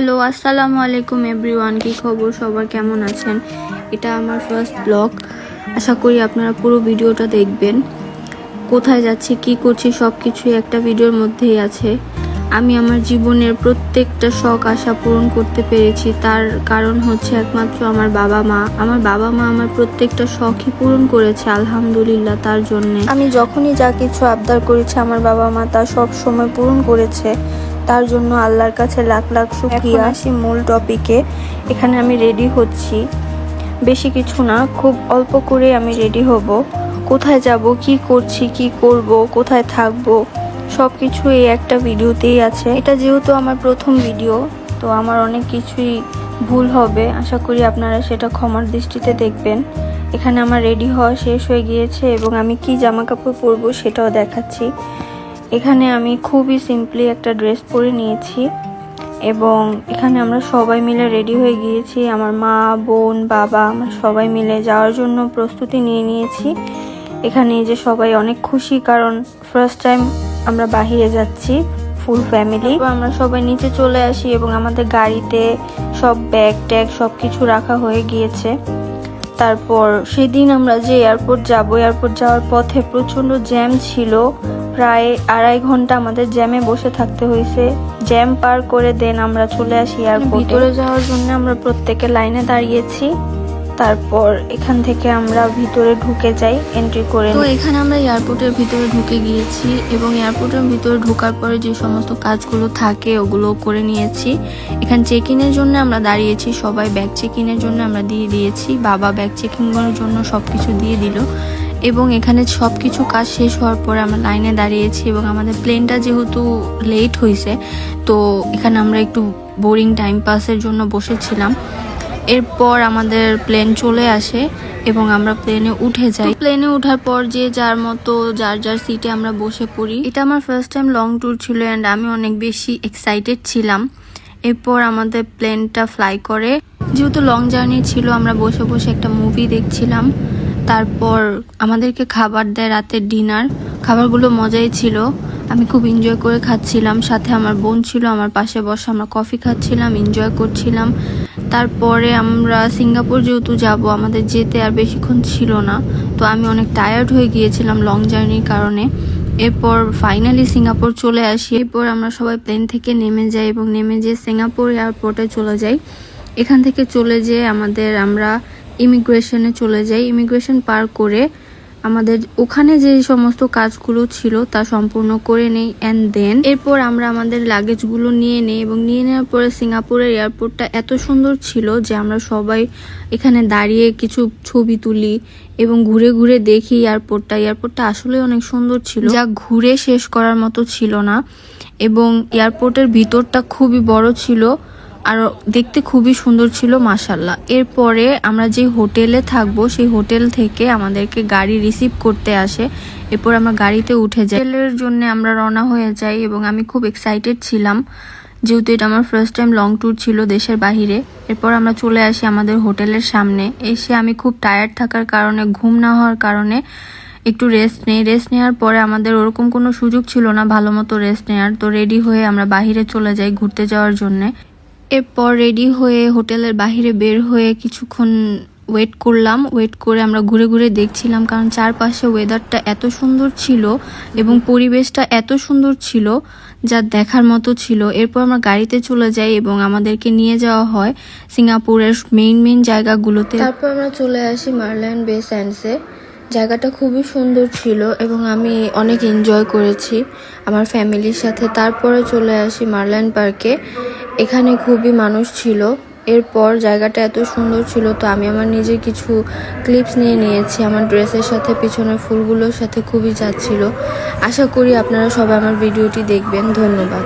Hello, আসসালামু আলাইকুম everyone. কি খবর সবার, কেমন আছেন? এটা আমার ফার্স্ট ব্লগ। আশা করি আপনারা পুরো ভিডিওটা দেখবেন। কোথায় যাচ্ছি, কি করছি, সব কিছুই একটা ভিডিওর মধ্যেই আছে। আমি আমার জীবনের প্রত্যেকটা শখ আশা পূরণ করতে পেরেছি, তার কারণ হচ্ছে একমাত্র আমার বাবা মা। আমার প্রত্যেকটা শখই পূরণ করেছে, আলহামদুলিল্লাহ তার জন্যে। আমি যখনই যা কিছু আবদার করেছি আমার বাবা মা তা সব সময় পূরণ করেছে, তার জন্য আল্লাহর কাছে লাখ লাখ শুকরিয়া। আসি মূল টপিকে। এখানে আমি রেডি হচ্ছি, বেশি কিছু না, খুব অল্প করে আমি রেডি হব। কোথায় যাব, কি করছি, কি করব, কোথায় থাকবো, সব কিছু এই একটা ভিডিওতেই আছে। এটা যেহেতু আমার প্রথম ভিডিও, তো আমার অনেক কিছুই ভুল হবে, আশা করি আপনারা সেটা ক্ষমার দৃষ্টিতে দেখবেন। এখানে আমার রেডি হওয়া শেষ হয়ে গিয়েছে এবং আমি কি জামা কাপড় পরবো সেটাও দেখাচ্ছি। এখানে আমি খুবই সিম্পলি একটা ড্রেস পরে নিয়েছি এবং এখানে আমরা সবাই মিলে রেডি হয়ে গিয়েছি। আমার মা, বোন, বাবা, আমরা সবাই মিলে যাওয়ার জন্য প্রস্তুতি নিয়ে নিয়েছি। এখানে যে সবাই অনেক খুশি, কারণ ফার্স্ট টাইম আমরা বাহিরে যাচ্ছি ফুল ফ্যামিলি। আমরা সবাই নিচে চলে আসি এবং আমাদের গাড়িতে সব ব্যাগ ট্যাগ সব কিছু রাখা হয়ে গিয়েছে। তারপর সেদিন আমরা যে এয়ারপোর্ট যাওয়ার পথে প্রচণ্ড জ্যাম ছিল, প্রায় 2.5 ঘন্টা আমাদের জ্যামে বসে থাকতে হয়েছে। জ্যাম পার করে দেন আমরা চলে আসি এয়ারপোর্টে। ভিতরে যাওয়ার জন্য আমরা প্রত্যেকে লাইনে দাঁড়িয়েছি। তারপর এখান থেকে আমরা ভিতরে ঢুকে যাই এন্ট্রি করে। তো এখানে আমরা এয়ারপোর্টের ভিতরে ঢুকে গিয়েছি এবং এয়ারপোর্টের ভিতরে ঢোকার পরে যে সমস্ত কাজগুলো থাকে ওগুলো করে নিয়েছি। এখানে চেক ইনের জন্য আমরা দাঁড়িয়েছি, সবাই ব্যাগ চেক ইনের জন্য আমরা দিয়ে দিয়েছি। বাবা ব্যাগ চেকিং করার জন্য সবকিছু দিয়ে দিল এবং এখানে সবকিছু কাজ শেষ হওয়ার পরে আমরা লাইনে দাঁড়িয়েছি এবং আমাদের প্লেনটা যেহেতু লেট হয়েছে, তো এখানে আমরা একটু বোরিং টাইম পাসের জন্য বসেছিলাম। এরপর আমাদের প্লেন চলে আসে এবং আমরা প্লেনে উঠে যাই। প্লেনে ওঠার পর যে যার মতো যার সিটে আমরা বসে পড়ি। এটা আমার ফার্স্ট টাইম লং ট্যুর ছিল অ্যান্ড আমি অনেক বেশি এক্সাইটেড ছিলাম। এরপর আমাদের প্লেনটা ফ্লাই করে। যেহেতু লং জার্নি ছিল, আমরা বসে বসে একটা মুভি দেখছিলাম। তারপর আমাদেরকে খাবার দেয়, রাতের ডিনার। খাবারগুলো মজাই ছিল, আমি খুব এনজয় করে খাচ্ছিলাম। সাথে আমার বোন ছিল আমার পাশে বসে, আমরা কফি খাচ্ছিলাম, এনজয় করছিলাম। তারপরে আমরা সিঙ্গাপুর যেহেতু যাব, আমাদের যেতে আর বেশিক্ষণ ছিল না, তো আমি অনেক টায়ার্ড হয়ে গিয়েছিলাম লং জার্নির কারণে। এরপর ফাইনালি সিঙ্গাপুর চলে আসি। এরপর আমরা সবাই প্লেন থেকে নেমে যাই এবং নেমে যেয়ে সিঙ্গাপুর এয়ারপোর্টে চলে যাই। এখান থেকে চলে যেয়ে আমরা ইমিগ্রেশনে চলে যাই। ইমিগ্রেশন পার করে আমাদের ওখানে যে সমস্ত কাজগুলো ছিল তা সম্পূর্ণ করে নেই অ্যান্ড দেন এরপর আমরা আমাদের লাগেজগুলো নিয়ে নেই এবং নিয়ে নেওয়ার পরে সিঙ্গাপুরের এয়ারপোর্টটা এত সুন্দর ছিল যে আমরা সবাই এখানে দাঁড়িয়ে কিছু ছবি তুলি এবং ঘুরে ঘুরে দেখি এয়ারপোর্টটা আসলে অনেক সুন্দর ছিল, যা ঘুরে শেষ করার মতো ছিল না। এবং এয়ারপোর্টের ভিতরটা খুবই বড় ছিল আর দেখতে খুবই সুন্দর ছিল, মাশাআল্লাহ। এরপরে আমরা যে হোটেলে থাকবো সেই হোটেল থেকে আমাদেরকে গাড়ি রিসিভ করতে আসে। এরপর আমরা গাড়িতে উঠে যাই। হোটেলের জন্য আমরা রওনা হয়ে যাই এবং আমি খুব এক্সাইটেড ছিলাম যেহেতু এটা আমার ফার্স্ট টাইম লং ট্যুর ছিল দেশের বাহিরে। এরপর আমরা চলে আসি আমাদের হোটেলের সামনে। এসে আমি খুব টায়ার্ড থাকার কারণে, ঘুম না হওয়ার কারণে একটু রেস্ট নেই। রেস্ট নেওয়ার পরে আমাদের ওরকম কোনো সুযোগ ছিল না ভালো মতো রেস্ট নেওয়ার, তো রেডি হয়ে আমরা বাহিরে চলে যাই ঘুরতে যাওয়ার জন্যে। এরপর রেডি হয়ে হোটেলের বাহিরে বের হয়ে কিছুক্ষণ ওয়েট করলাম। ওয়েট করে আমরা ঘুরে ঘুরে দেখছিলাম, কারণ চারপাশে ওয়েদারটা এত সুন্দর ছিল এবং পরিবেশটা এত সুন্দর ছিল যা দেখার মতো ছিল। এরপর আমরা গাড়িতে চলে যাই এবং আমাদেরকে নিয়ে যাওয়া হয় সিঙ্গাপুরের মেইন জায়গাগুলোতে। তারপর আমরা চলে আসি মার্ল্যান্ড বে স্যান্ডসে। জায়গাটা খুবই সুন্দর ছিল এবং আমি অনেক এনজয় করেছি আমার ফ্যামিলির সাথে। তারপরে চলে আসি মার্ল্যান্ড পার্কে। এখানে খুবই মানুষ ছিল। এরপর জায়গাটা এত সুন্দর ছিল, তো আমি আমার নিজের কিছু ক্লিপস নিয়ে নিয়েছি। আমার ড্রেসের সাথে পিছনের ফুলগুলোর সাথে খুবই যাচ্ছিল। আশা করি আপনারা সবাই আমার ভিডিওটি দেখবেন। ধন্যবাদ।